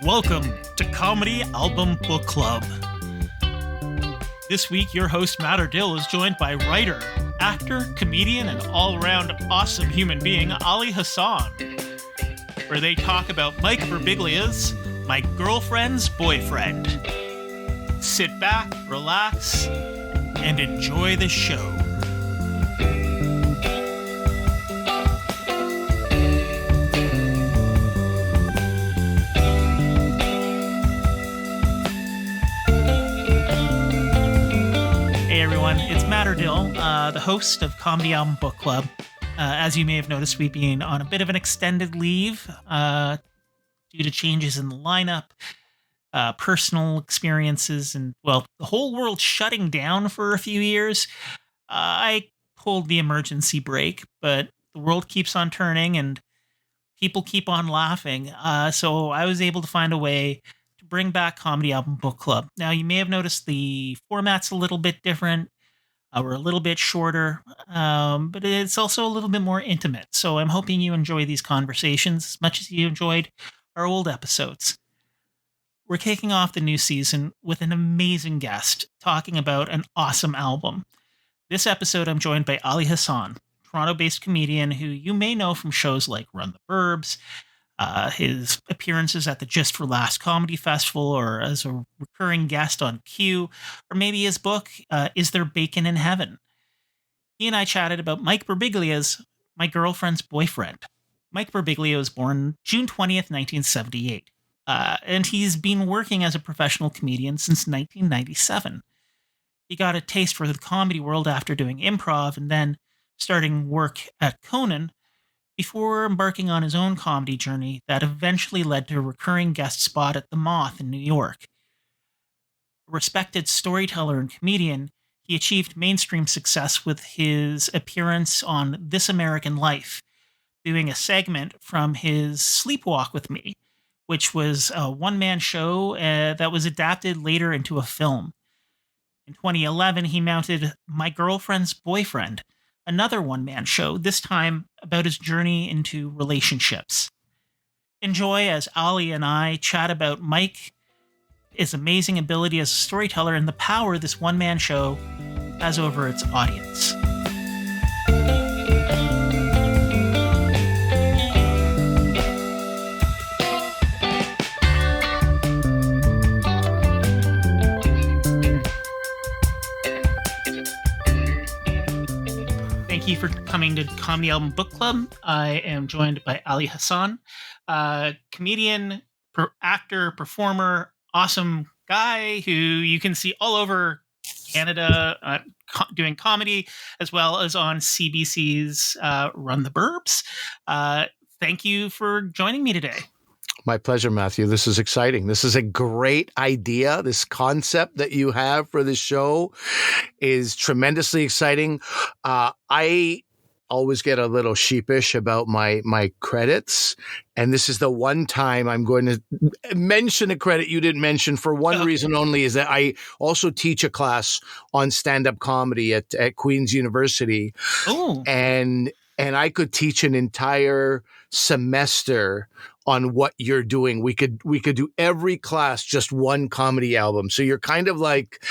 Welcome to Comedy Album Book Club. This week, your host, Matt Ardell, is joined by writer, actor, comedian, and all-around awesome human being, Ali Hassan, where they talk about Mike Birbiglia's My Girlfriend's Boyfriend. Sit back, relax, and enjoy the show. It's Matt Ardell, the host of Comedy Album Book Club. As you may have noticed, we've been on a bit of an extended leave due to changes in the lineup, personal experiences, and, well, the whole world shutting down for a few years. I pulled the emergency brake, but the world keeps on turning and people keep on laughing. So I was able to find a way to bring back Comedy Album Book Club. Now, you may have noticed the format's a little bit different. We're a little bit shorter, but it's also a little bit more intimate. So I'm hoping you enjoy these conversations as much as you enjoyed our old episodes. We're kicking off the new season with an amazing guest talking about an awesome album. This episode, I'm joined by Ali Hassan, Toronto-based comedian who you may know from shows like Run the Burbs, his appearances at the Just for Laughs Comedy Festival, or as a recurring guest on Q, or maybe his book, Is There Bacon in Heaven? He and I chatted about Mike Birbiglia's My Girlfriend's Boyfriend. Mike Birbiglia was born June 20th, 1978, and he's been working as a professional comedian since 1997. He got a taste for the comedy world after doing improv and then starting work at Conan, before embarking on his own comedy journey that eventually led to a recurring guest spot at The Moth in New York. A respected storyteller and comedian, he achieved mainstream success with his appearance on This American Life, doing a segment from his Sleepwalk with Me, which was a one-man show that was adapted later into a film. In 2011, he mounted My Girlfriend's Boyfriend, another one-man show, this time about his journey into relationships. Enjoy as Ali and I chat about Mike, his amazing ability as a storyteller, and the power this one-man show has over its audience. Thank you for coming to Comedy Album Book Club. I am joined by Ali Hassan, comedian, actor, performer, awesome guy who you can see all over Canada doing comedy, as well as on CBC's Run the Burbs. Thank you for joining me today. My pleasure, Matthew. This is exciting. This is a great idea. This concept that you have for this show is tremendously exciting. I always get a little sheepish about my credits, and this is the one time I'm going to mention a credit you didn't mention for one reason only, is that I also teach a class on stand-up comedy at Queen's University. Oh. And I could teach an entire semester on what you're doing. We could do every class just one comedy album. So you're kind of like,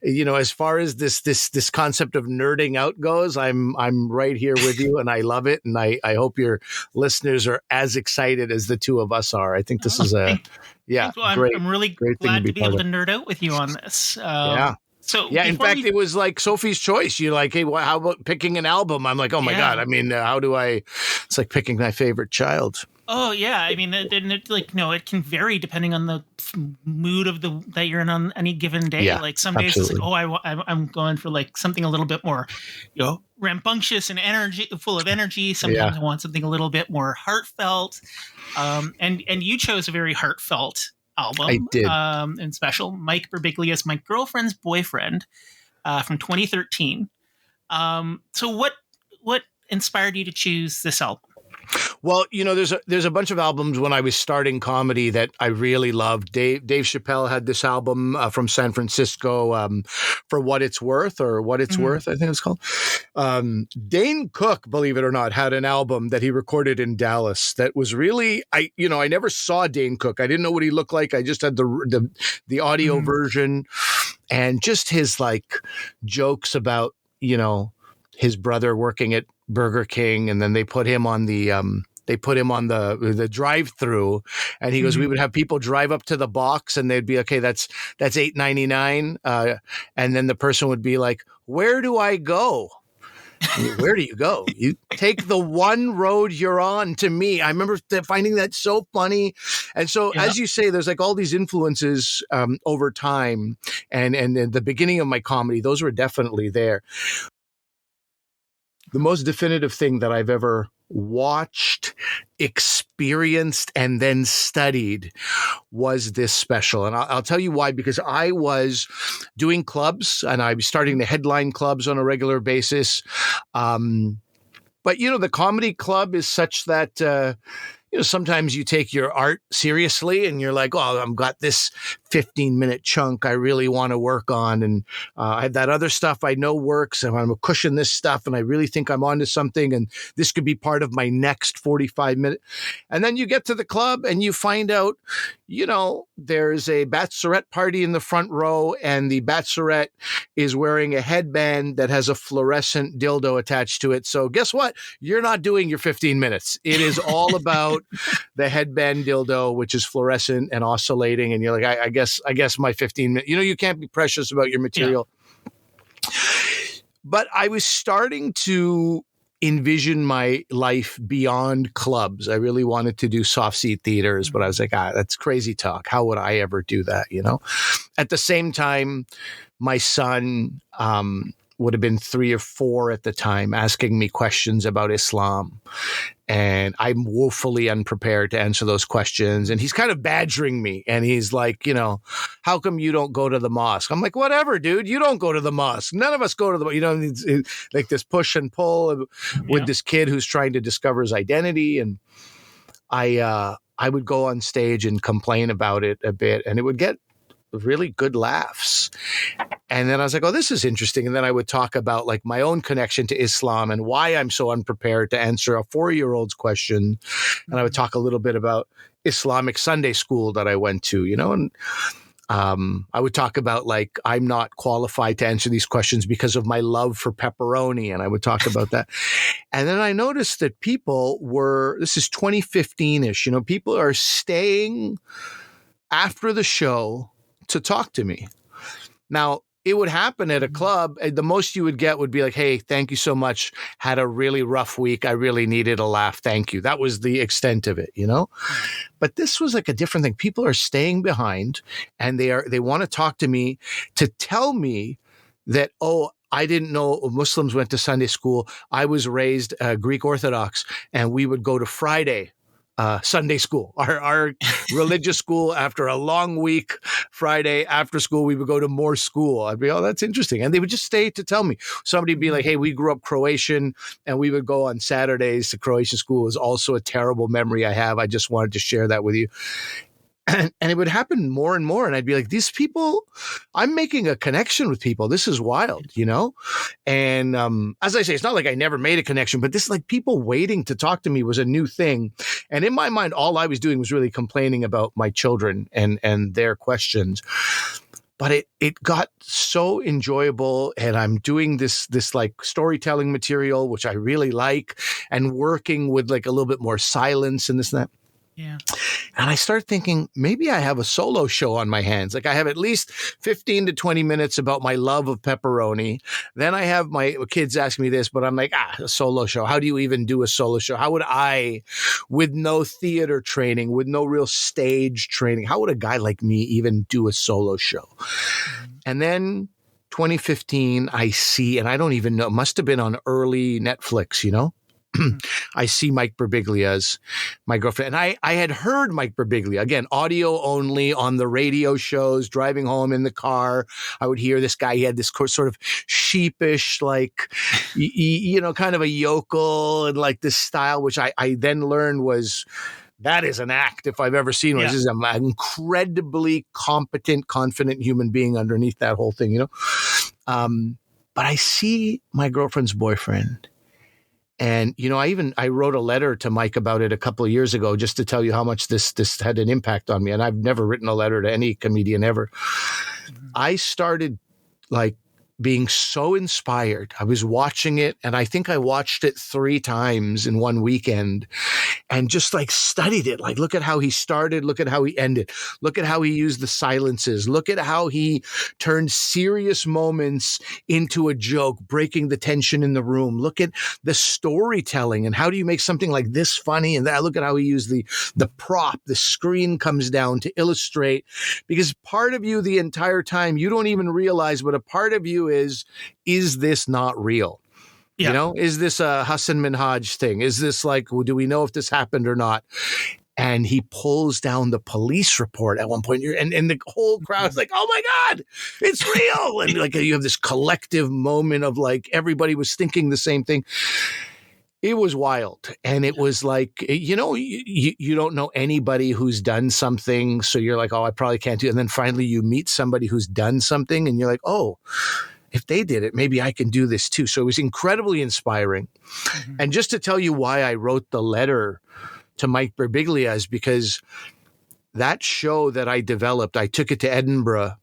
as far as this concept of nerding out goes, I'm right here with you, and I love it. And I hope your listeners are as excited as the two of us are. I think this is great. I'm really glad to be able to nerd out with you on this. Yeah. So in fact, it was like Sophie's Choice. You're like, hey, how about picking an album? I'm like, oh my God. I mean, how do I? It's like picking my favorite child. Oh yeah, I mean, it can vary depending on the mood of that you're in on any given day. Yeah, like some days it's like, I'm going for like something a little bit more, rambunctious and full of energy. Sometimes I want something a little bit more heartfelt. And you chose a very heartfelt album. I did. And special, Mike Birbiglia's My Girlfriend's Boyfriend, from 2013. So what inspired you to choose this album? Well, there's a bunch of albums when I was starting comedy that I really loved. Dave Chappelle had this album from San Francisco, For What It's Worth, or What It's Worth, I think it's called. Dane Cook, believe it or not, had an album that he recorded in Dallas that was really, I never saw Dane Cook. I didn't know what he looked like. I just had the audio version, and just his like jokes about, his brother working at Burger King, and then they put him on the drive-through, and he goes, we would have people drive up to the box, and they'd be, okay, that's $8.99, and then the person would be like, where do I go? Where do you go? You take the one road you're on to me. I remember finding that so funny. And so, as you say, there's like all these influences over time, and in the beginning of my comedy, those were definitely there. The most definitive thing that I've ever watched, experienced, and then studied was this special. And I'll tell you why, because I was doing clubs, and I was starting to headline clubs on a regular basis. But, the comedy club is such that, sometimes you take your art seriously, and you're like, oh, I've got this 15-minute chunk I really want to work on. And I have that other stuff I know works, and I'm cushioning this stuff, and I really think I'm onto something, and this could be part of my next 45-minute. And then you get to the club, and you find out, there's a bachelorette party in the front row, and the bachelorette is wearing a headband that has a fluorescent dildo attached to it. So guess what? You're not doing your 15 minutes. It is all about the headband dildo, which is fluorescent and oscillating. And you're like, I guess my 15 minutes, you can't be precious about your material. Yeah. But I was starting to envision my life beyond clubs. I really wanted to do soft seat theaters, but I was like, that's crazy talk. How would I ever do that? At the same time, my son, would have been 3 or 4 at the time, asking me questions about Islam. And I'm woefully unprepared to answer those questions. And he's kind of badgering me. And he's like, how come you don't go to the mosque? I'm like, whatever, dude. You don't go to the mosque. None of us go to the mosque. It's like this push and pull with this kid who's trying to discover his identity. And I would go on stage and complain about it a bit, and it would get really good laughs. And then I was like, oh, this is interesting. And then I would talk about like my own connection to Islam and why I'm so unprepared to answer a 4-year-old's question. And I would talk a little bit about Islamic Sunday school that I went to, and I would talk about like, I'm not qualified to answer these questions because of my love for pepperoni. And I would talk about that. And then I noticed that this is 2015-ish, people are staying after the show to talk to me. Now, it would happen at a club. The most you would get would be like, hey, thank you so much. Had a really rough week. I really needed a laugh. Thank you. That was the extent of it, But this was like a different thing. People are staying behind, and they want to talk to me to tell me that, oh, I didn't know Muslims went to Sunday school. I was raised Greek Orthodox, and we would go to Friday Sunday school, our religious school. After a long week, Friday after school, we would go to more school. I'd be, oh, that's interesting. And they would just stay to tell me. Somebody would be like, hey, we grew up Croatian, and we would go on Saturdays to Croatian school. It was also a terrible memory I have. I just wanted to share that with you. And it would happen more and more. And I'd be like, these people, I'm making a connection with people. This is wild, And as I say, it's not like I never made a connection, but this like people waiting to talk to me was a new thing. And in my mind, all I was doing was really complaining about my children and their questions. But it got so enjoyable, and I'm doing this like storytelling material, which I really like, and working with like a little bit more silence and this and that. Yeah. And I start thinking, maybe I have a solo show on my hands. Like I have at least 15 to 20 minutes about my love of pepperoni. Then I have my kids ask me this, but I'm like, a solo show. How do you even do a solo show? How would I, with no theater training, with no real stage training, how would a guy like me even do a solo show? And then 2015, I see, and I don't even know, it must have been on early Netflix, Mhm. I see Mike Birbiglia as my girlfriend. And I had heard Mike Birbiglia, again, audio only on the radio shows, driving home in the car. I would hear this guy. He had this sort of sheepish, like, kind of a yokel and like this style, which I then learned was, that is an act if I've ever seen one. Yeah. This is an incredibly competent, confident human being underneath that whole thing, But I see my girlfriend's boyfriend. And, I wrote a letter to Mike about it a couple of years ago just to tell you how much this had an impact on me. And I've never written a letter to any comedian ever. Mhm. I started being so inspired. I was watching it, and I think I watched it 3 times in one weekend and just studied it. Look at how he started. Look at how he ended. Look at how he used the silences. Look at how he turned serious moments into a joke, breaking the tension in the room. Look at the storytelling and how do you make something like this funny? And look at how he used the prop. The screen comes down to illustrate, because part of you the entire time, you don't even realize, but a part of you is this not real? Yeah. Is this a Hassan Minhaj thing? Is this do we know if this happened or not? And he pulls down the police report at one point, and the whole crowd's like, "Oh my God, it's real!" And you have this collective moment of everybody was thinking the same thing. It was wild. And it was you don't know anybody who's done something. So you're like, oh, I probably can't do it. And then finally you meet somebody who's done something and you're like, oh, if they did it, maybe I can do this too. So it was incredibly inspiring. Mhm. And just to tell you why I wrote the letter to Mike Birbiglia is because that show that I developed, I took it to Edinburgh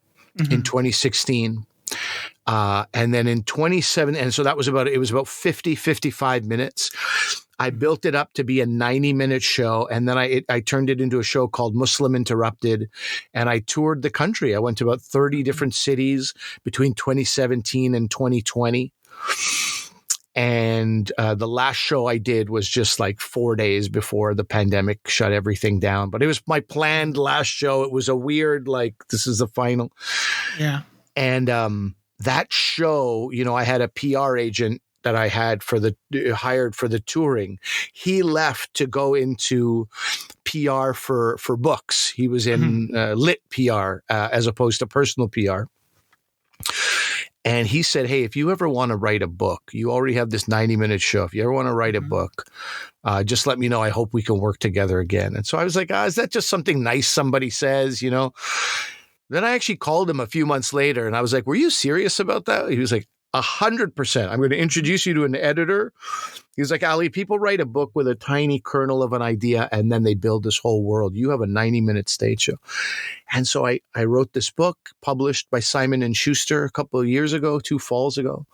in 2016. And then in 27, and so it was about 50, 55 minutes. I built it up to be a 90-minute show. And then I turned it into a show called Muslim Interrupted. And I toured the country. I went to about 30 different cities between 2017 and 2020. And the last show I did was just 4 days before the pandemic shut everything down. But it was my planned last show. It was a weird, this is the final. Yeah. And that show, I had a PR agent that I had hired for the touring. He left to go into PR for books. He was in lit PR as opposed to personal PR. And he said, hey, if you ever want to write a book, you already have this 90-minute show. If you ever want to write a book, just let me know. I hope we can work together again. And so I was like, is that just something nice somebody says, Then I actually called him a few months later and I was like, were you serious about that? He was like, 100%. I'm going to introduce you to an editor. He was like, Ali, people write a book with a tiny kernel of an idea and then they build this whole world. You have a 90-minute stage show. And so I wrote this book published by Simon & Schuster a couple of years ago, 2 falls ago.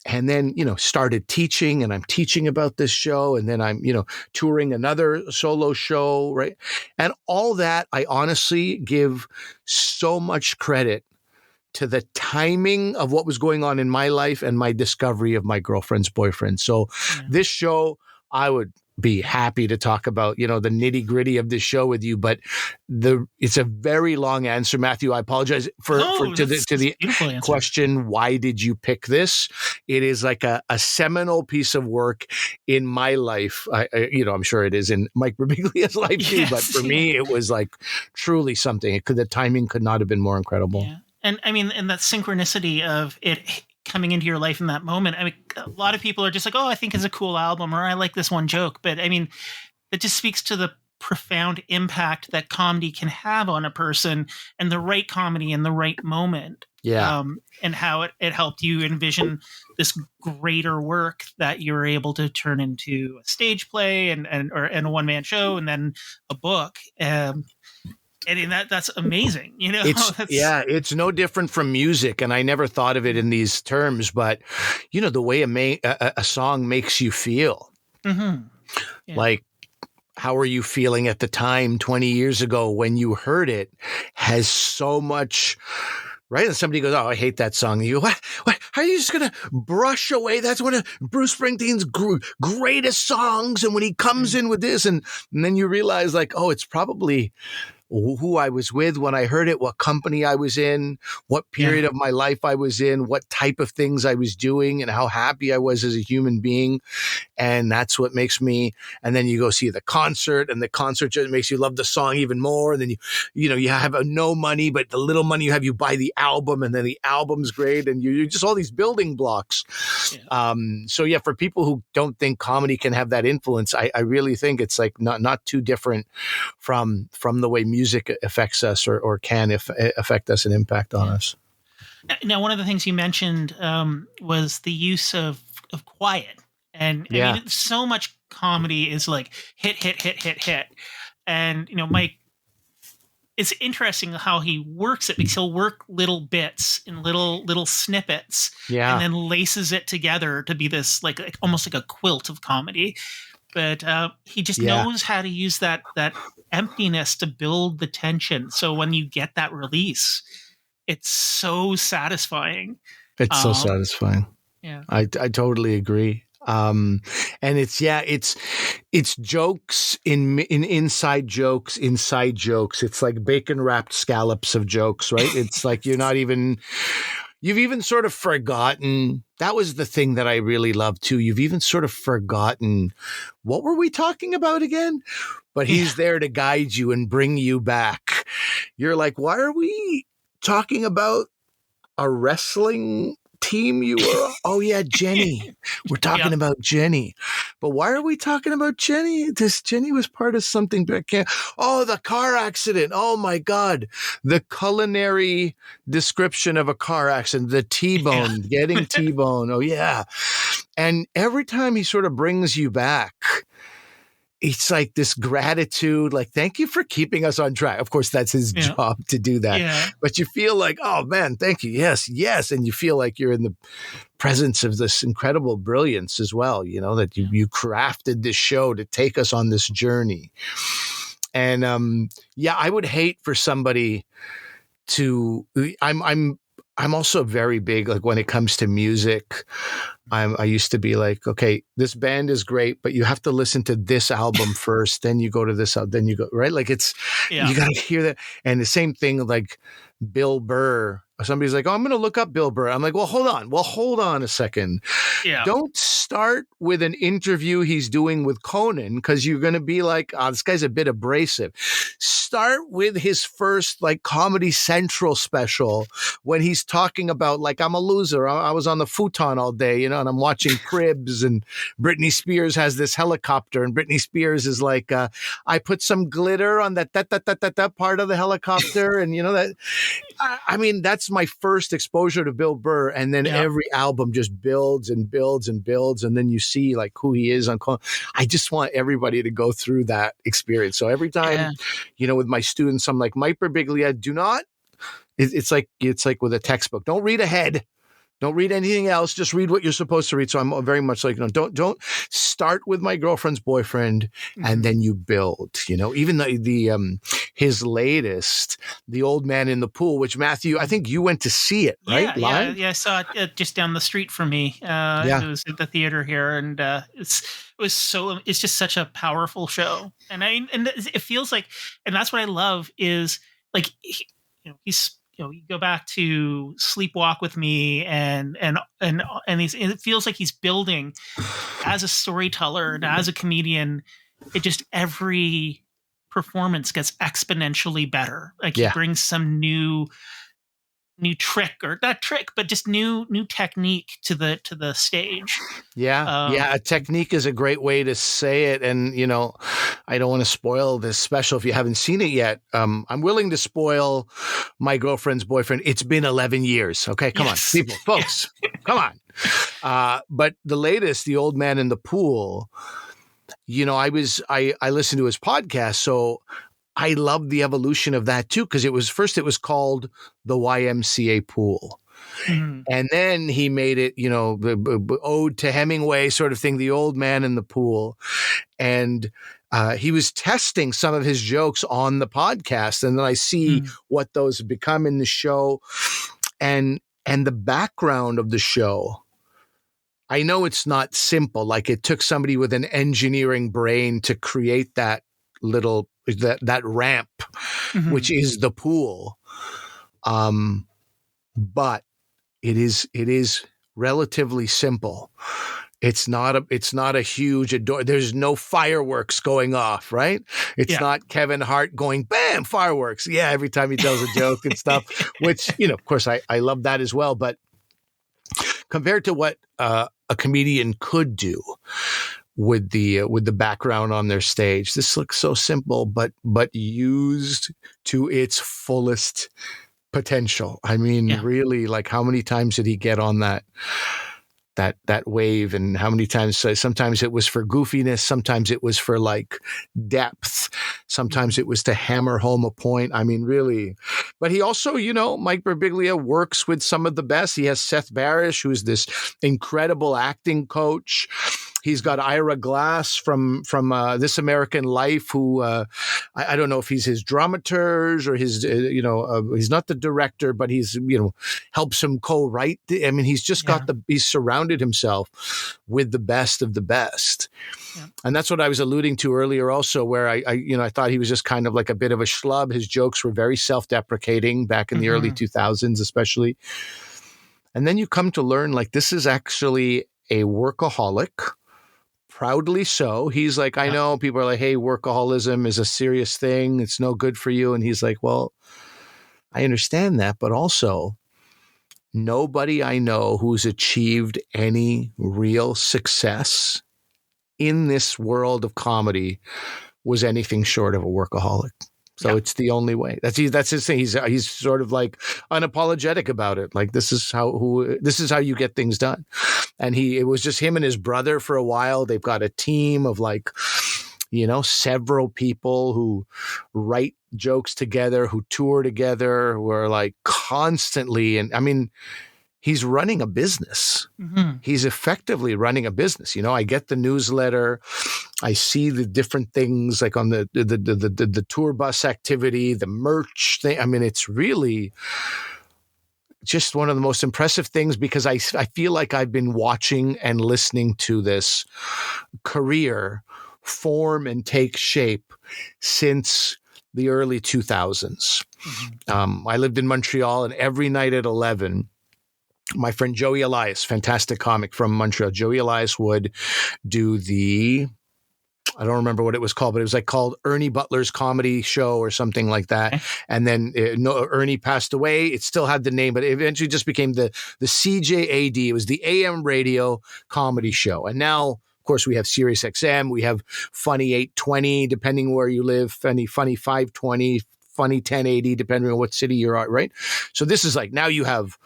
And then, started teaching, and I'm teaching about this show. And then I'm, touring another solo show, right? And all that, I honestly give so much credit to the timing of what was going on in my life and my discovery of my girlfriend's boyfriend. So this show, I would be happy to talk about, the nitty gritty of this show with you, but it's a very long answer, Matthew. I apologize to the question. Why did you pick this? It is like a seminal piece of work in my life. I'm sure it is in Mike Birbiglia's life too, but for me, it was truly something. The timing could not have been more incredible. Yeah. And I mean, and that synchronicity of it coming into your life in that moment. I mean, a lot of people are just like, oh, I think it's a cool album, or I like this one joke. But I mean, it just speaks to the profound impact that comedy can have on a person, and the right comedy in the right moment. Yeah. And how it helped you envision this greater work that you were able to turn into a stage play and a one-man show and then a book. I mean, that's amazing. It's no different from music. And I never thought of it in these terms, but the way a song makes you feel, how are you feeling at the time 20 years ago when you heard it has so much, right? And somebody goes, oh, I hate that song. And you go, what? How are you just going to brush away? That's one of Bruce Springsteen's greatest songs. And when he comes in with this and then you realize oh, it's probably who I was with when I heard it, what company I was in, what period of my life I was in, what type of things I was doing, and how happy I was as a human being. And that's what makes me. And then you go see the concert, and the concert just makes you love the song even more. And then you have no money, but the little money you have, you buy the album, and then the album's great, and you're just all these building blocks. Yeah. So yeah, for people who don't think comedy can have that influence, I really think it's like not too different from the way music affects us or can affect us and impact on us. Now, one of the things you mentioned was the use of quiet. And I mean, so much comedy is like hit, hit, hit, hit, hit. And, Mike, it's interesting how he works it, because he'll work little bits in little snippets and then laces it together to be this like almost like a quilt of comedy. But he just knows how to use that emptiness to build the tension. So when you get that release, it's so satisfying. It's so satisfying. Yeah. I totally agree. And it's jokes in inside jokes, inside jokes. It's like bacon wrapped scallops of jokes, right? It's like you've even sort of forgotten. That was the thing that I really loved too. You've even sort of forgotten, what were we talking about again? But he's there to guide you and bring you back. You're like, why are we talking about a wrestling team you were? Oh yeah, Jenny. We're talking about Jenny. But why are we talking about Jenny? Jenny was part of something back here. Oh, the car accident. Oh my God. The culinary description of a car accident, the T-bone, getting T-bone. Oh yeah. And every time he sort of brings you back, it's like this gratitude, like, thank you for keeping us on track. Of course, that's his job to do that. Yeah. But you feel like, oh man, thank you. Yes, yes. And you feel like you're in the presence of this incredible brilliance as well, that you crafted this show to take us on this journey. And I would hate for somebody to, I'm also very big, like when it comes to music, I used to be like, okay, this band is great, but you have to listen to this album first, then you go to this, then you go, right? Like you got to hear that. And the same thing, like Bill Burr, somebody's like, oh, I'm going to look up Bill Burr. I'm like, well, hold on a second. Yeah. Don't start with an interview he's doing with Conan, because you're going to be like, oh, this guy's a bit abrasive. Start with his first like Comedy Central special when he's talking about like, I'm a loser. I was on the futon all day, and I'm watching Cribs, and Britney Spears has this helicopter, and Britney Spears is like, I put some glitter on that part of the helicopter. And that, I mean, that's my first exposure to Bill Burr. And then every album just builds and builds and builds. And then you see like who he is on. I just want everybody to go through that experience. So every time, with my students, I'm like, Mike Birbiglia, do not, it's like with a textbook. Don't read ahead. Don't read anything else. Just read what you're supposed to read. So I'm very much like, don't start with My Girlfriend's Boyfriend and then you build, even the his latest, The Old Man in the Pool, which Matthew, I think you went to see it, right? Live? Yeah. I saw it just down the street from me. It was at the theater here, and it's just such a powerful show. And it feels like, and that's what I love is like, he's, you go back to Sleepwalk with Me, and it feels like he's building as a storyteller and as a comedian. It just, every performance gets exponentially better. Like he brings some new trick, or not trick, but just new technique to the stage. A technique is a great way to say it. And I don't want to spoil this special if you haven't seen it yet. I'm willing to spoil My Girlfriend's Boyfriend. It's been 11 years. Okay, come on, people, folks, come on. But the latest, The Old Man in the Pool, I listened to his podcast, so I love the evolution of that too, because it was called the YMCA Pool. Mm-hmm. And then he made it, the ode to Hemingway sort of thing, The Old Man in the Pool. And he was testing some of his jokes on the podcast. And then I see what those have become in the show and the background of the show. I know it's not simple. Like it took somebody with an engineering brain to create that ramp. which is the pool. But it is relatively simple. It's not a huge adore. There's no fireworks going off, right? It's not Kevin Hart going, bam, fireworks. Yeah, every time he tells a joke and stuff, which, of course, I love that as well. But compared to what a comedian could do with the background on their stage, this looks so simple, but used to its fullest potential. I mean, really, like, how many times did he get on that wave, and how many times? Sometimes it was for goofiness, sometimes it was for like depth, sometimes it was to hammer home a point. I mean, really. But he also, Mike Birbiglia works with some of the best. He has Seth Barish, who's this incredible acting coach. He's got Ira Glass from This American Life, who I don't know if he's his dramaturge or his, he's not the director, but he's, helps him co-write. I mean, he's just he's surrounded himself with the best of the best. Yeah. And that's what I was alluding to earlier also, where I thought he was just kind of like a bit of a schlub. His jokes were very self-deprecating back in the early 2000s, especially. And then you come to learn, like, this is actually a workaholic. Proudly so. He's like, I know people are like, hey, workaholism is a serious thing. It's no good for you. And he's like, well, I understand that. But also, nobody I know who's achieved any real success in this world of comedy was anything short of a workaholic. So it's the only way. That's his thing. He's sort of like unapologetic about it. Like, this is how you get things done. And it was just him and his brother for a while. They've got a team of like, several people who write jokes together, who tour together, who are like constantly. And I mean, he's running a business. He's effectively running a business. I get the newsletter. I see the different things like on the tour bus activity, the merch thing. I mean, it's really just one of the most impressive things, because I feel like I've been watching and listening to this career form and take shape since the early 2000s. I lived in Montreal, and every night at 11, my friend Joey Elias, fantastic comic from Montreal, Joey Elias would do I don't remember what it was called, but it was like called Ernie Butler's Comedy Show or something like that. Okay. And then Ernie passed away. It still had the name, but it eventually just became the CJAD. It was the AM radio comedy show. And now, of course, we have Sirius XM. We have Funny 820, depending where you live, Funny 520, Funny 1080, depending on what city you're at, right? So this is like, now you have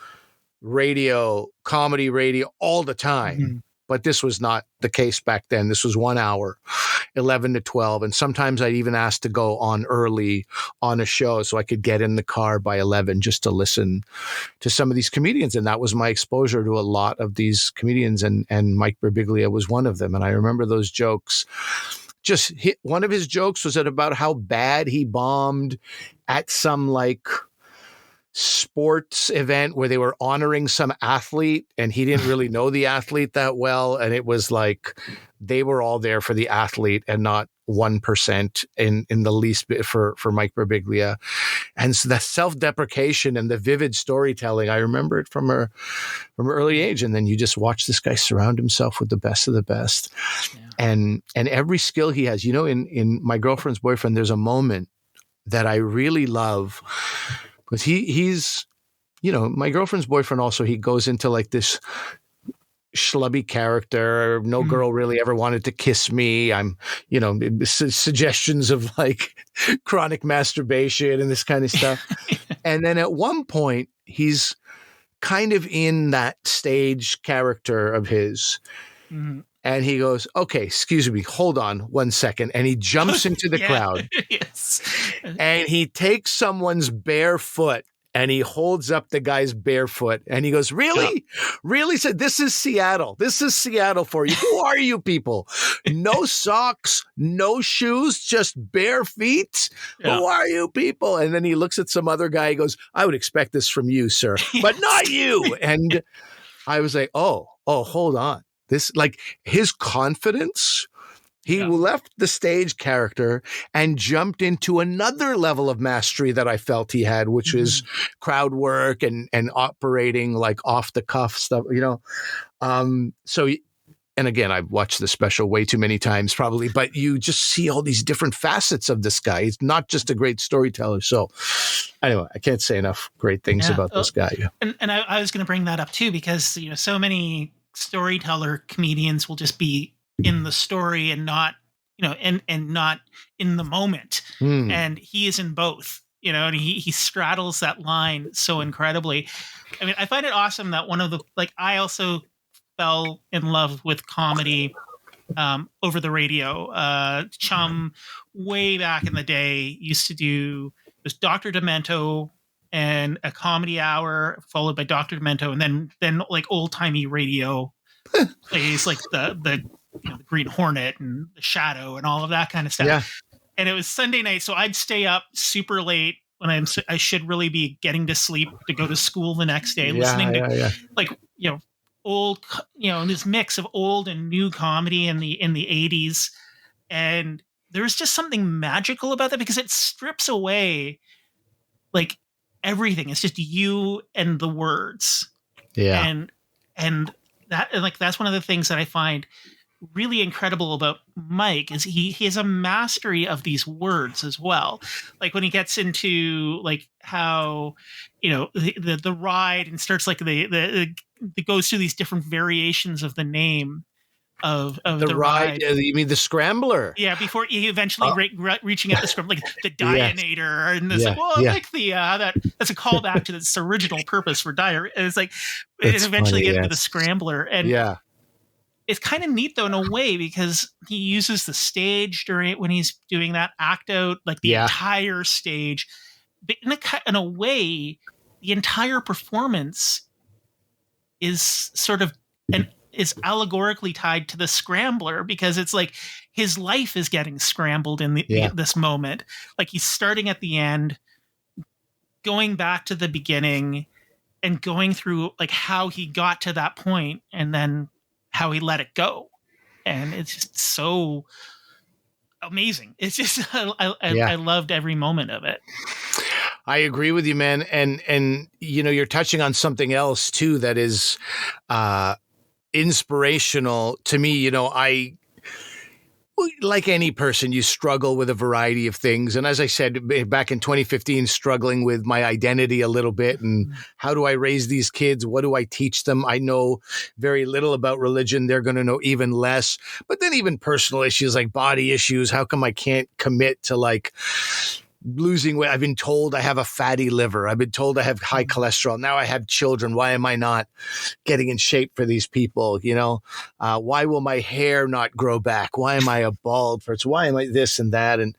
comedy radio all the time. But this was not the case back then. This was 1 hour, 11 to 12. And sometimes I'd even ask to go on early on a show so I could get in the car by 11 just to listen to some of these comedians. And that was my exposure to a lot of these comedians. And Mike Birbiglia was one of them. And I remember those jokes. One of his jokes was about how bad he bombed at some like sports event where they were honoring some athlete, and he didn't really know the athlete that well. And it was like they were all there for the athlete and not 1% in the least bit for Mike Birbiglia. And so that self-deprecation and the vivid storytelling, I remember it from an early age. And then you just watch this guy surround himself with the best of the best. Yeah. And every skill he has, in My Girlfriend's Boyfriend, there's a moment that I really love. Because he's, My Girlfriend's Boyfriend also, he goes into like this schlubby character. No girl really ever wanted to kiss me. I'm, suggestions of like chronic masturbation and this kind of stuff. And then at one point, he's kind of in that stage character of his. And he goes, okay, excuse me, hold on 1 second. And he jumps into the crowd. Yes. And he takes someone's bare foot and he holds up the guy's barefoot. And he goes, really? Yeah. Really? Said, this is Seattle. This is Seattle for you. Who are you people? No socks, no shoes, just bare feet. Yeah. Who are you people? And then he looks at some other guy. He goes, I would expect this from you, sir, but not you. And I was like, oh, hold on. This, like, his confidence He left the stage character and jumped into another level of mastery that I felt he had, which is crowd work and operating like off the cuff stuff, So, and again, I've watched the special way too many times probably, but you just see all these different facets of this guy. He's not just a great storyteller. So anyway, I can't say enough great things about this guy. And I was going to bring that up too, because, so many storyteller comedians will just be in the story and not, and not in the moment. And he is in both, and he straddles that line so incredibly. I mean, I find it awesome that I also fell in love with comedy over the radio. Chum, way back in the day, used to do this Dr. Demento and a comedy hour followed by Dr. Demento, and then like old timey radio plays like the Green Hornet and the Shadow and all of that kind of stuff. Yeah. And it was Sunday night, so I'd stay up super late when I should really be getting to sleep to go to school the next day, listening to like old, this mix of old and new comedy in the 80s. And there's just something magical about that, because it strips away like everything. It's just you and the words. Yeah. And that's one of the things that I find really incredible about Mike is he has a mastery of these words as well. Like when he gets into like how, the ride and starts like it goes through these different variations of the name of the ride. You mean the Scrambler? Yeah, before he eventually reaching at the Scrambler, like the Dianator, and it's like that's a callback to its original purpose for diary. And it's like it eventually gets to the Scrambler, and it's kind of neat though in a way, because he uses the stage when he's doing that act out, like the entire stage. But in a way, the entire performance is sort of is allegorically tied to the Scrambler, because it's like his life is getting scrambled in this moment. Like he's starting at the end, going back to the beginning, and going through like how he got to that point, and then how he let it go. And it's just so amazing. It's just I loved every moment of it. I agree with you, man. And you're touching on something else too that is inspirational to me. I, like any person, you struggle with a variety of things. And as I said, back in 2015, struggling with my identity a little bit, and how do I raise these kids? What do I teach them? I know very little about religion. They're going to know even less. But then even personal issues like body issues. How come I can't commit to like losing weight? I've been told I have a fatty liver. I've been told I have high cholesterol. Now I have children. Why am I not getting in shape for these people? Why will my hair not grow back? Why am I a bald person? Why am I this and that? And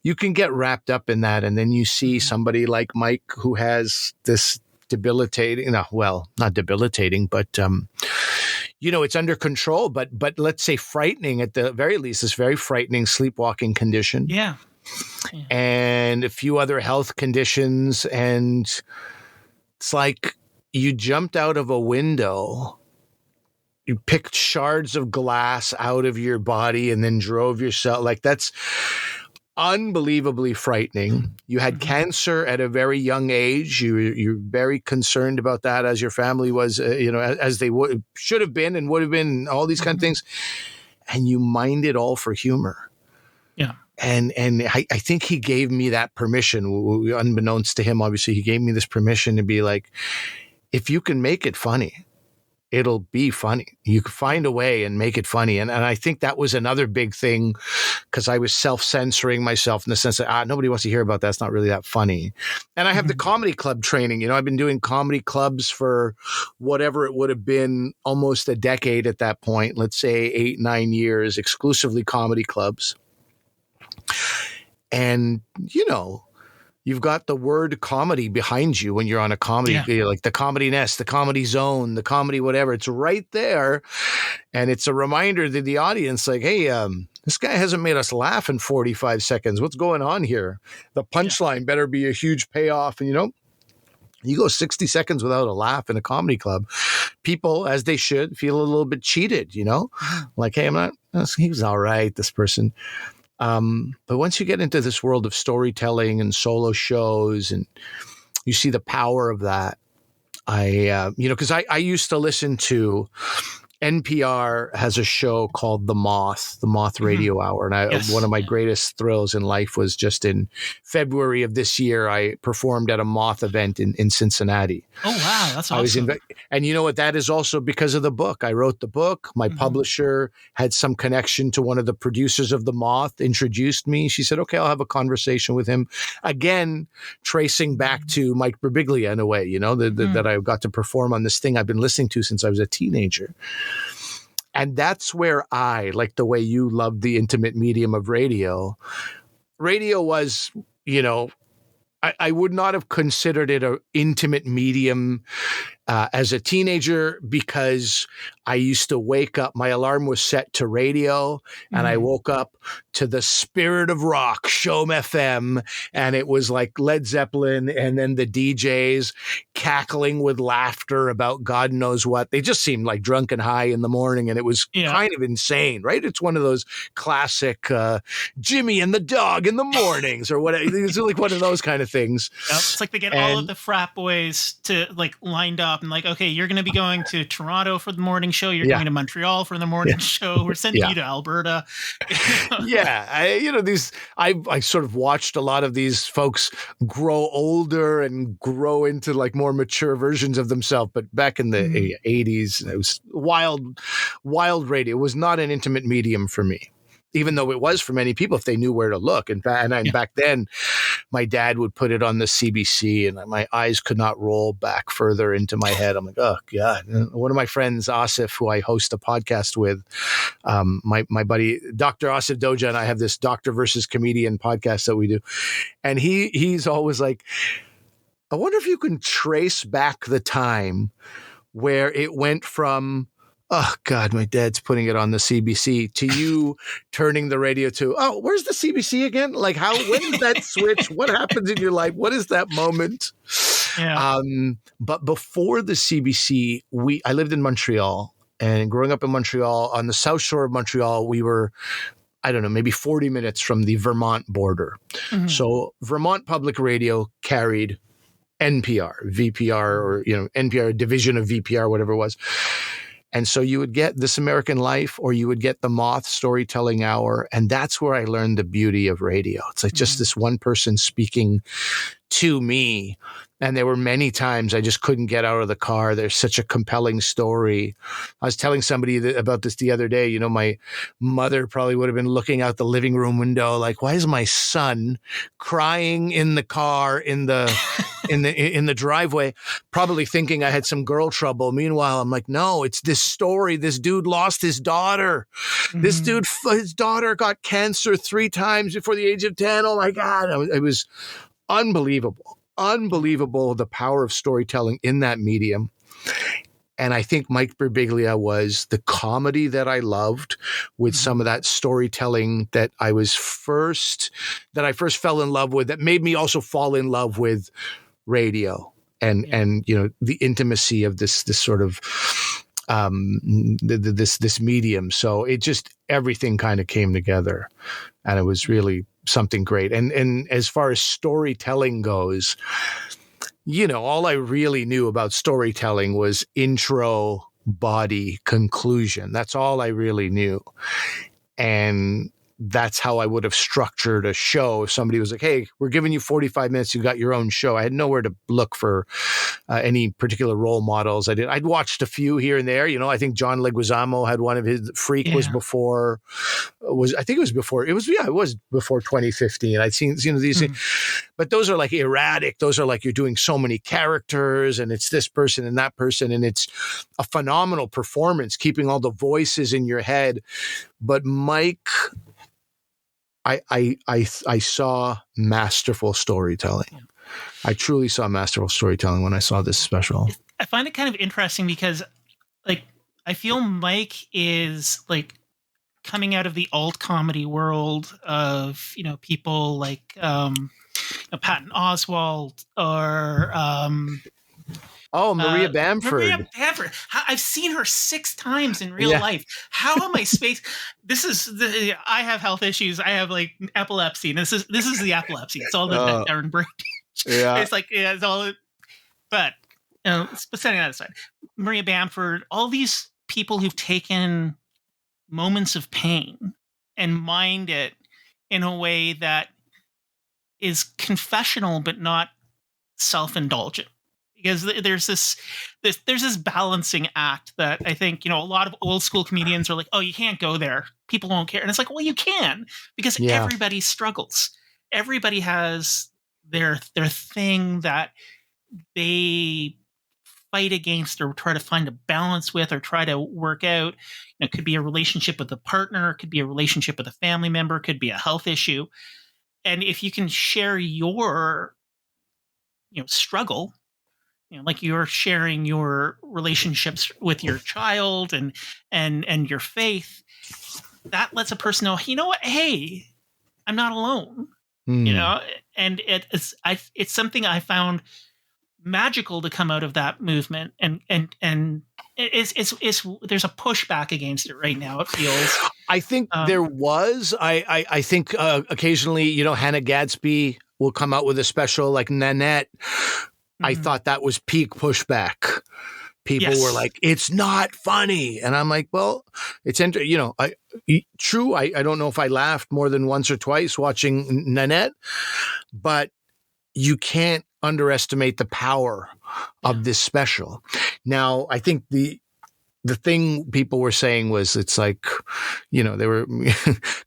you can get wrapped up in that. And then you see somebody like Mike who has this debilitating, not debilitating, but, it's under control, but let's say frightening at the very least, this very frightening sleepwalking condition. Yeah. And a few other health conditions. And it's like you jumped out of a window, you picked shards of glass out of your body and then drove yourself. Like that's unbelievably frightening. You had cancer at a very young age. You're very concerned about that, as your family was, as they should have been and would have been, all these kind of things. And you mined it all for humor. Yeah. And I think he gave me that permission, unbeknownst to him. Obviously, he gave me this permission to be like, if you can make it funny, it'll be funny. You can find a way and make it funny. And I think that was another big thing, because I was self-censoring myself in the sense that nobody wants to hear about that. It's not really that funny. And I have the comedy club training. I've been doing comedy clubs for whatever it would have been, almost a decade at that point. Let's say 8-9 years, exclusively comedy clubs. And, you've got the word comedy behind you when you're on a comedy, like the Comedy Nest, the Comedy Zone, the comedy, whatever. It's right there. And it's a reminder to the audience like, hey, this guy hasn't made us laugh in 45 seconds. What's going on here? The punchline better be a huge payoff. And, you go 60 seconds without a laugh in a comedy club, people, as they should, feel a little bit cheated, like, hey, he was all right, this person. But once you get into this world of storytelling and solo shows and you see the power of that, because I used to listen to NPR has a show called The Moth Radio Hour. And Yes. One of my greatest thrills in life was just in February of this year, I performed at a Moth event in Cincinnati. Oh, wow. That's awesome. And you know what? That is also because of the book. I wrote the book. My publisher had some connection to one of the producers of The Moth, introduced me. She said, okay, I'll have a conversation with him. Again, tracing back to Mike Birbiglia in a way, that I got to perform on this thing I've been listening to since I was a teenager. And that's where like the way you love the intimate medium of radio was, I would not have considered it an intimate medium as a teenager, because I used to wake up, my alarm was set to radio, and I woke up to the spirit of rock, Shom FM, and it was like Led Zeppelin, and then the DJs cackling with laughter about God knows what. They just seemed like drunk and high in the morning, and it was kind of insane, right? It's one of those classic Jimmy and the Dog in the mornings, or whatever. It's like one of those kind of things. Yep. It's like they get all of the frat boys to lined up and okay, you're going to be going to Toronto for the morning show. You're going to Montreal for the morning show. We're sending you to Alberta. I sort of watched a lot of these folks grow older and grow into like more mature versions of themselves. But back in the 80s, it was wild radio. It was not an intimate medium for me, even though it was for many people if they knew where to look. And back then, my dad would put it on the CBC, and my eyes could not roll back further into my head. I'm like, oh, God. And one of my friends, Asif, who I host a podcast with, my buddy, Dr. Asif Doja, and I have this Doctor versus Comedian podcast that we do. And he's always like, I wonder if you can trace back the time where it went from, oh, God, my dad's putting it on the CBC, to you turning the radio to, oh, where's the CBC again? Like, when is that switch? What happens in your life? What is that moment? Yeah. But before the CBC, I lived in Montreal, and growing up in Montreal, on the south shore of Montreal, we were, I don't know, maybe 40 minutes from the Vermont border. So Vermont Public Radio carried NPR, VPR, or, NPR, a division of VPR, whatever it was. And so you would get This American Life, or you would get the Moth Storytelling Hour. And that's where I learned the beauty of radio. It's like just this one person speaking to me. And there were many times I just couldn't get out of the car. There's such a compelling story. I was telling somebody about this the other day. My mother probably would have been looking out the living room window like, why is my son crying in the car in the driveway, probably thinking I had some girl trouble. Meanwhile, I'm like, no, it's this story. This dude lost his daughter. This dude, his daughter got cancer 3 times before the age of 10. Oh my God. It was unbelievable the power of storytelling in that medium. And I think Mike Birbiglia was the comedy that I loved, with some of that storytelling that I first fell in love with, that made me also fall in love with radio and the intimacy of this sort of this medium. So it just, everything kind of came together, and it was really something great. And as far as storytelling goes, all I really knew about storytelling was intro, body, conclusion. That's all I really knew. And that's how I would have structured a show. If somebody was like, hey, we're giving you 45 minutes, you got your own show. I had nowhere to look for any particular role models. I'd watched a few here and there. I think John Leguizamo had one of his. Freak was before, it was before 2015. I'd seen these things. But those are like erratic. Those are like, you're doing so many characters, and it's this person and that person, and it's a phenomenal performance, keeping all the voices in your head. But Mike, I saw masterful storytelling. Yeah. I truly saw masterful storytelling when I saw this special. I find it kind of interesting because, I feel Mike is coming out of the alt comedy world of people like Patton Oswalt or Oh, Maria Maria Bamford. Bamford. I've seen her 6 times in real Yeah. life. How am I spaced? I have health issues. I have like epilepsy. And this is the epilepsy. It's all the darn brain. Yeah. It's like, yeah, it's all. But setting that aside, Maria Bamford, all these people who've taken moments of pain and mined it in a way that is confessional but not self-indulgent, because there's this balancing act that I think, a lot of old school comedians are like, oh, you can't go there, people won't care. And it's like, well, you can, because Yeah. everybody struggles. Everybody has their thing that they fight against or try to find a balance with or try to work out. It could be a relationship with a partner, it could be a relationship with a family member, it could be a health issue. And if you can share your struggle, like you're sharing your relationships with your child and your faith, that lets a person know, you know what, hey, I'm not alone. And it's something I found magical to come out of that movement, and it's there's a pushback against it right now, it feels. I think there was. I think occasionally, Hannah Gadsby will come out with a special like Nanette. I thought that was peak pushback. People were like, it's not funny. And I'm like, well, it's true. I don't know if I laughed more than once or twice watching Nanette, but you can't underestimate the power of this special. Now, I think the thing people were saying was, it's like, they were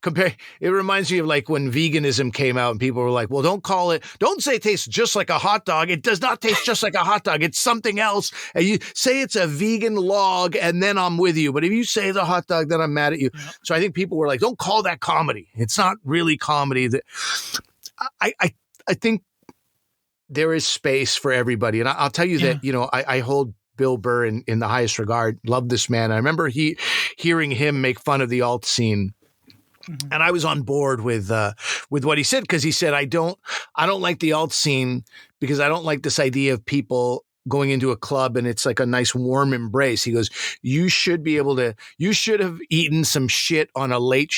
comparing. It reminds me of like when veganism came out and people were like, well, don't say it tastes just like a hot dog. It does not taste just like a hot dog. It's something else. And you say it's a vegan log and then I'm with you. But if you say the hot dog, then I'm mad at you. Yeah. So I think people were like, don't call that comedy. It's not really comedy. That I think there is space for everybody. And I'll tell you that, I hold Bill Burr in the highest regard. Love this man. I remember hearing him make fun of the alt scene. And I was on board with what he said, because he said, I don't like the alt scene because I don't like this idea of people going into a club and it's like a nice warm embrace. He goes, you should have eaten some shit on a late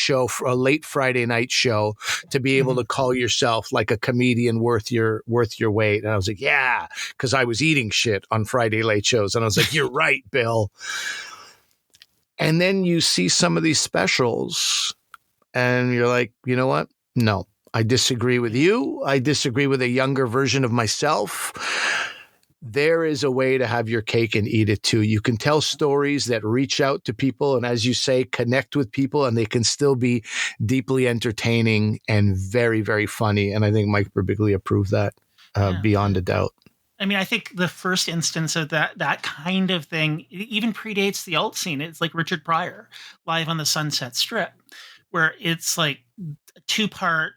Friday night show to be able to call yourself like a comedian worth your weight. And I was like, yeah, because I was eating shit on Friday late shows. And I was like, you're right, Bill. And then you see some of these specials and you're like, you know what? No, I disagree with you. I disagree with a younger version of myself. There is a way to have your cake and eat it too. You can tell stories that reach out to people and, as you say, connect with people, and they can still be deeply entertaining and very, very funny. And I think Mike Birbiglia proved that beyond a doubt. I mean, I think the first instance of that kind of thing, it even predates the alt scene. It's like Richard Pryor, Live on the Sunset Strip, where it's like a 2-part,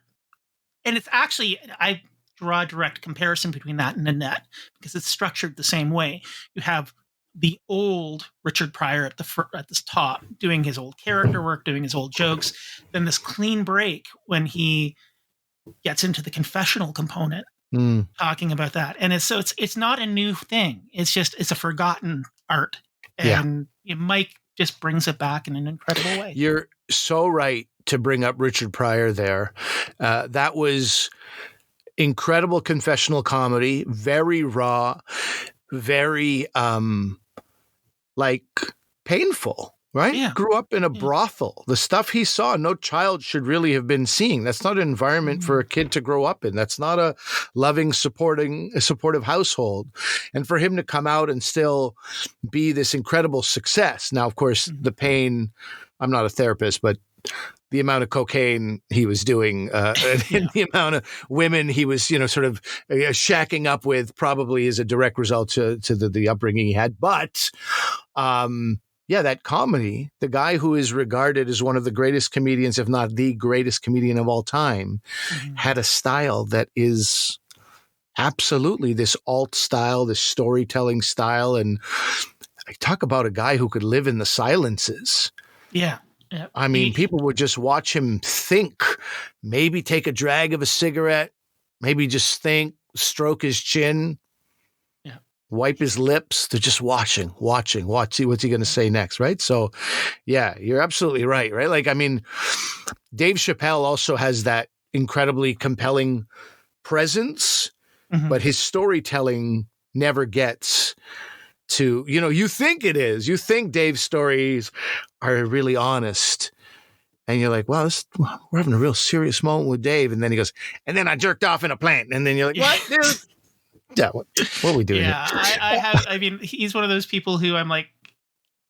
and it's actually, I draw a direct comparison between that and Nanette because it's structured the same way. You have the old Richard Pryor at the top doing his old character work, doing his old jokes, then this clean break when he gets into the confessional component, talking about that. And it's not a new thing. It's a forgotten art. And Mike just brings it back in an incredible way. You're so right to bring up Richard Pryor there. That was incredible confessional comedy, very raw, very painful, right? Yeah. Grew up in a brothel. The stuff he saw, no child should really have been seeing. That's not an environment for a kid to grow up in. That's not a loving, supportive household. And for him to come out and still be this incredible success. Now, of course, the pain, I'm not a therapist, but the amount of cocaine he was doing, and the amount of women he was, sort of shacking up with, probably is a direct result to the upbringing he had. But, that comedy, the guy who is regarded as one of the greatest comedians, if not the greatest comedian of all time, had a style that is absolutely this alt style, this storytelling style. And I talk about a guy who could live in the silences. Yeah. Yep. I mean, people would just watch him think, maybe take a drag of a cigarette, maybe just think, stroke his chin. Yeah. wipe his lips. They're just watching, see what's he going to say next, right? So, yeah, you're absolutely right, right? Like, I mean, Dave Chappelle also has that incredibly compelling presence, but his storytelling never gets to, you think it is. You think Dave's stories are really honest. And you're like, wow, we're having a real serious moment with Dave. And then he goes, and then I jerked off in a plant. And then you're like, what, dude? Yeah, what are we doing here? I mean, he's one of those people who I'm like,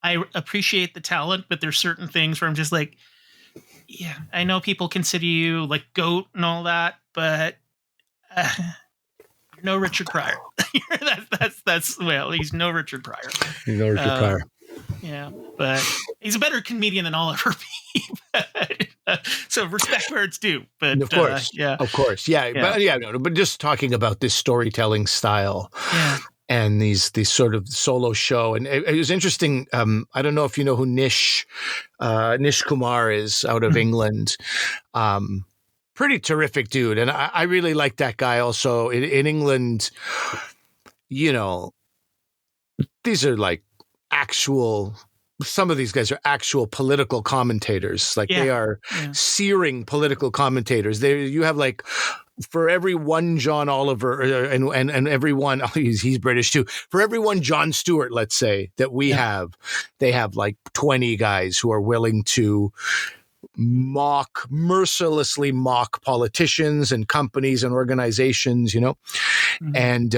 I appreciate the talent, but there's certain things where I'm just like, yeah, I know people consider you like GOAT and all that, but you're no Richard Pryor. that's well, he's no Richard Pryor. No Richard Pryor. Yeah, but he's a better comedian than I'll ever be. So respect where it's due. But of course, of course, yeah. But just talking about this storytelling style, and these sort of solo show, and it was interesting. I don't know if you know who Nish Kumar is out of England. Pretty terrific dude, and I really like that guy. Also in England, these are like some of these guys are actual political commentators. Like they are searing political commentators. You have like, for every one John Oliver and every one, he's British too. For every one Jon Stewart, let's say, that we have, they have like 20 guys who are willing to mercilessly mock politicians and companies and organizations, and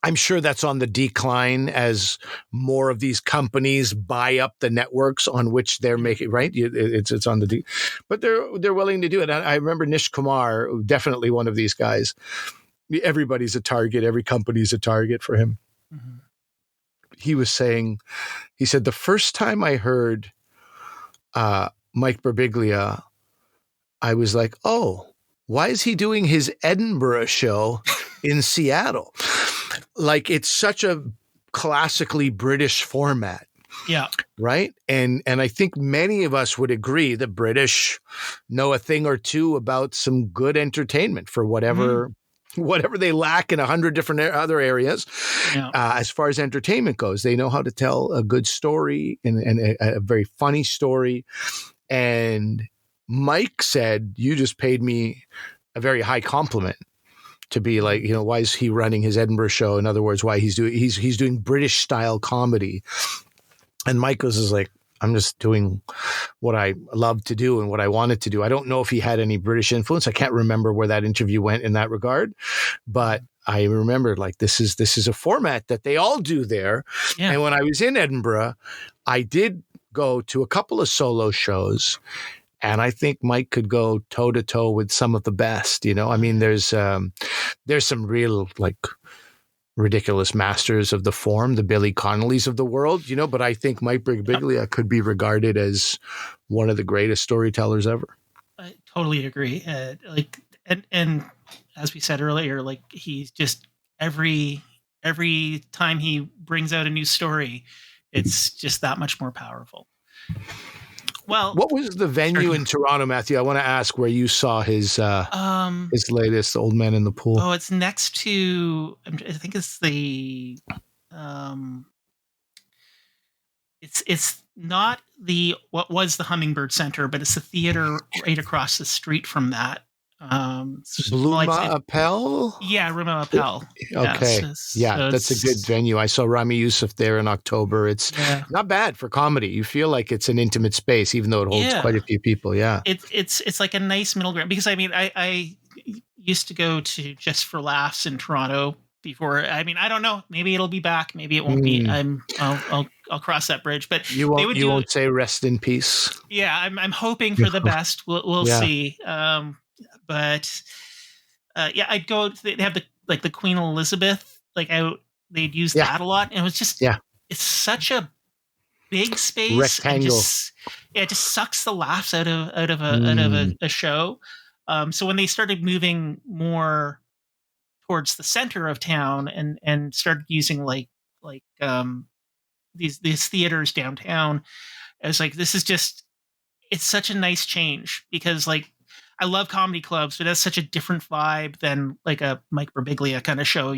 I'm sure that's on the decline as more of these companies buy up the networks on which they're making, right? It's on the but they're willing to do it. I remember Nish Kumar, definitely one of these guys. Everybody's a target. Every company's a target for him. He said, the first time I heard Mike Birbiglia, I was like, oh, why is he doing his Edinburgh show in Seattle? Like, it's such a classically British format. Yeah. Right. And I think many of us would agree the British know a thing or two about some good entertainment for whatever they lack in 100 different other areas. As far as entertainment goes, they know how to tell a good story and a very funny story. And Mike said, you just paid me a very high compliment to be like, why is he running his Edinburgh show? In other words, why he's doing British style comedy. And Michael's is like, I'm just doing what I love to do and what I wanted to do. I don't know if he had any British influence. I can't remember where that interview went in that regard, but I remember like, this is a format that they all do there. Yeah. And when I was in Edinburgh, I did go to a couple of solo shows. And I think Mike could go toe to toe with some of the best, I mean, there's some real like ridiculous masters of the form, the Billy Connellys of the world, but I think Mike Birbiglia could be regarded as one of the greatest storytellers ever. I totally agree. And as we said earlier, like he's just every time he brings out a new story, it's just that much more powerful. Well, what was the venue in Toronto, Matthew? I want to ask where you saw his latest Old Man in the Pool. Oh, it's next to, I think it's the, it's not what was the Hummingbird Center, but it's the theater right across the street from that. Bluma Appel? Yeah, Bluma Appel. Okay. That's a good venue. I saw Rami Youssef there in October. It's not bad for comedy. You feel like it's an intimate space, even though it holds quite a few people. Yeah. It's like a nice middle ground, because I mean, I used to go to Just for Laughs in Toronto before. I mean, I don't know. Maybe it'll be back. Maybe it won't be. I'll cross that bridge. But you won't say rest in peace. Yeah, I'm hoping for the best. We'll see. But I'd go. They have the Queen Elizabeth they'd use that a lot, and it was just it's such a big space, rectangle. It just sucks the laughs out of a show. So when they started moving more towards the center of town and started using these theaters downtown, I was like, this is just, it's such a nice change, because like, I love comedy clubs, but that's such a different vibe than like a Mike Birbiglia kind of show.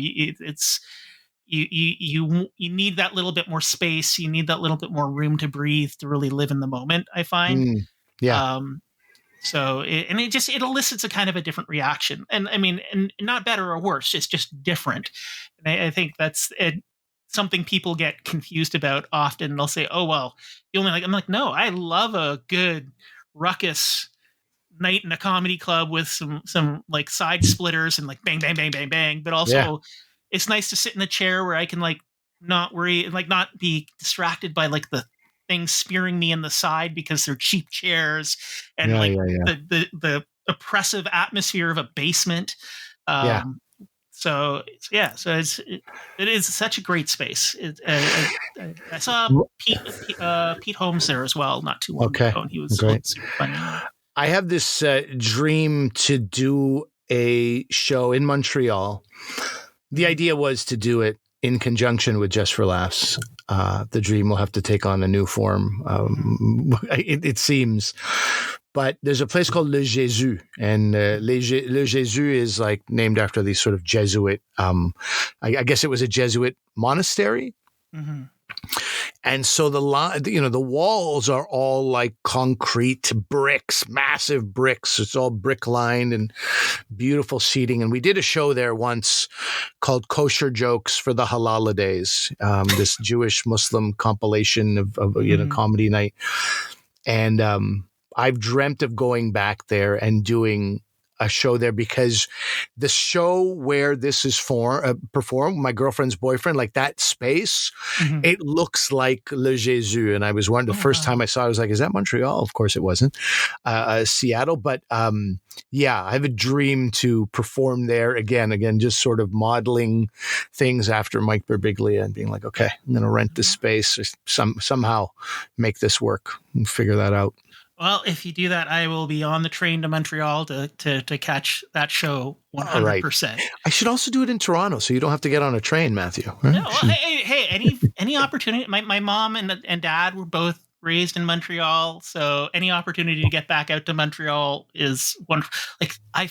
you need that little bit more space. You need that little bit more room to breathe to really live in the moment, I find. Yeah. So it elicits a kind of a different reaction, and I mean, and not better or worse, it's just different. And I think that's something people get confused about often. They'll say, "Oh well, you only like." I'm like, no, I love a good ruckus night in a comedy club with some like side splitters and like bang bang bang bang bang. But Yeah. also, it's nice to sit in a chair where I can like not worry, like not be distracted by like the things spearing me in the side because they're cheap chairs and Yeah. like Yeah. Yeah. the oppressive atmosphere of a basement. Yeah. So it is such a great space. I saw Pete Holmes there as well not too long Okay. ago, and he was Great. super funny. I have this dream to do a show in Montreal. The idea was to do it in conjunction with Just for Laughs. The dream will have to take on a new form, it seems. But there's a place called Le Jésus, and Le Jésus is like named after these sort of Jesuit. I guess it was a Jesuit monastery. Mm-hmm. And so the walls are all like concrete bricks, massive bricks. It's all brick lined and beautiful seating. And we did a show there once called Kosher Jokes for the Halal-a-Days, this Jewish Muslim compilation of comedy night. And I've dreamt of going back there and doing a show there, because the show where this is performed, my girlfriend's boyfriend, like that space, it looks like Le Jésus. And I was wondering, the first time I saw it, I was like, is that Montreal? Of course it wasn't. Seattle. But yeah, I have a dream to perform there again, just sort of modeling things after Mike Birbiglia and being like, okay, I'm going to rent this space or somehow make this work and figure that out. Well, if you do that, I will be on the train to Montreal to catch that show 100%. Right. I should also do it in Toronto, so you don't have to get on a train, Matthew. Right? No, well, hey, any opportunity. My mom and dad were both raised in Montreal, so any opportunity to get back out to Montreal is wonderful. Like I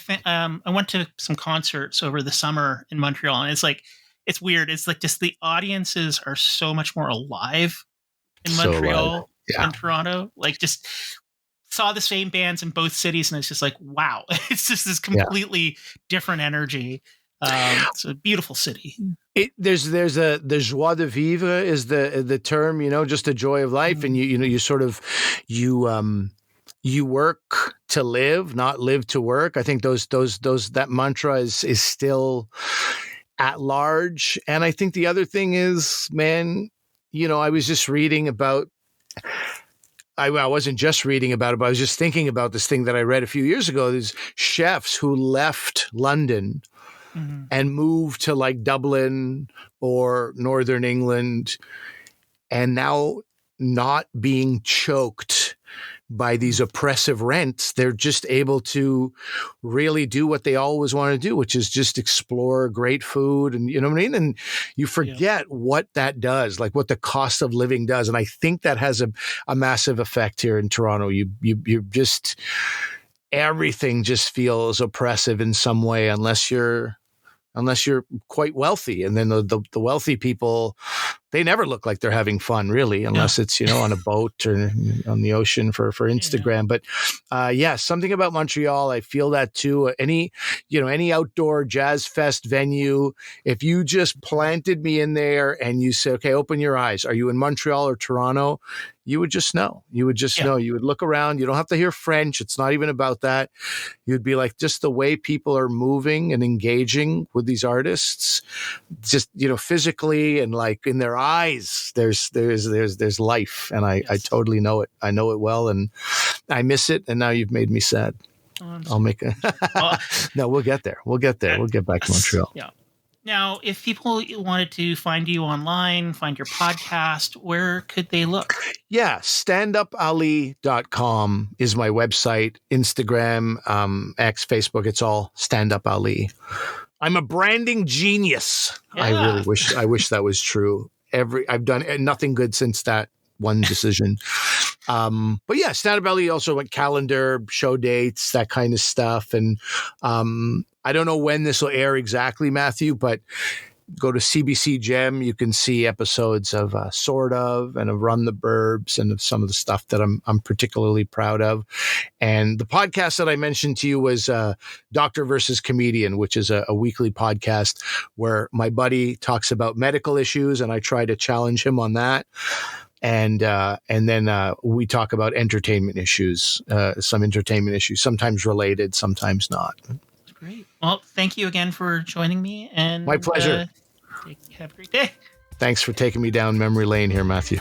went to some concerts over the summer in Montreal, and it's weird. It's like just the audiences are so much more alive in Montreal than Toronto. Like just saw the same bands in both cities, and it's just like, wow, it's just this completely different energy. It's a beautiful city. There's the joie de vivre is the term, just the joy of life, and you sort of you work to live, not live to work. I think that mantra is still at large, and I think the other thing is, man, I was just reading about. I wasn't just reading about it, but I was just thinking about this thing that I read a few years ago. There's chefs who left London and moved to like Dublin or Northern England, and now not being choked by these oppressive rents, they're just able to really do what they always want to do, which is just explore great food. And you know what I mean? And you forget what that does, like what the cost of living does. And I think that has a massive effect here in Toronto. You just, everything just feels oppressive in some way, unless you're quite wealthy. And then the wealthy people, they never look like they're having fun, really, unless it's, on a boat or on the ocean for Instagram. But something about Montreal, I feel that too. Any outdoor jazz fest venue, if you just planted me in there and you say, okay, open your eyes. Are you in Montreal or Toronto? You would just know. You would just know. You would look around. You don't have to hear French. It's not even about that. You'd be like, just the way people are moving and engaging with these artists, just, physically and like in their eyes, there's life. And I totally know it. I know it well, and I miss it. And now you've made me sad. I'll make it. No, we'll get there. We'll get there. We'll get back to Montreal. Yeah. Now, if people wanted to find you online, find your podcast, where could they look? Yeah, standupali.com is my website. Instagram, X, Facebook, it's all Stand Up Ali. I'm a branding genius. Yeah. I wish that was true. I've done nothing good since that one decision. But yeah, Stand Up Ali, also like calendar, show dates, that kind of stuff. And I don't know when this will air exactly, Matthew, but go to CBC Gem. You can see episodes of Sort of and of Run the Burbs and of some of the stuff that I'm particularly proud of. And the podcast that I mentioned to you was Doctor versus Comedian, which is a weekly podcast where my buddy talks about medical issues and I try to challenge him on that. And then we talk about entertainment issues, some entertainment issues, sometimes related, sometimes not. Great. Well, thank you again for joining me. And my pleasure. Have a great day. Thanks for taking me down memory lane here, Matthew.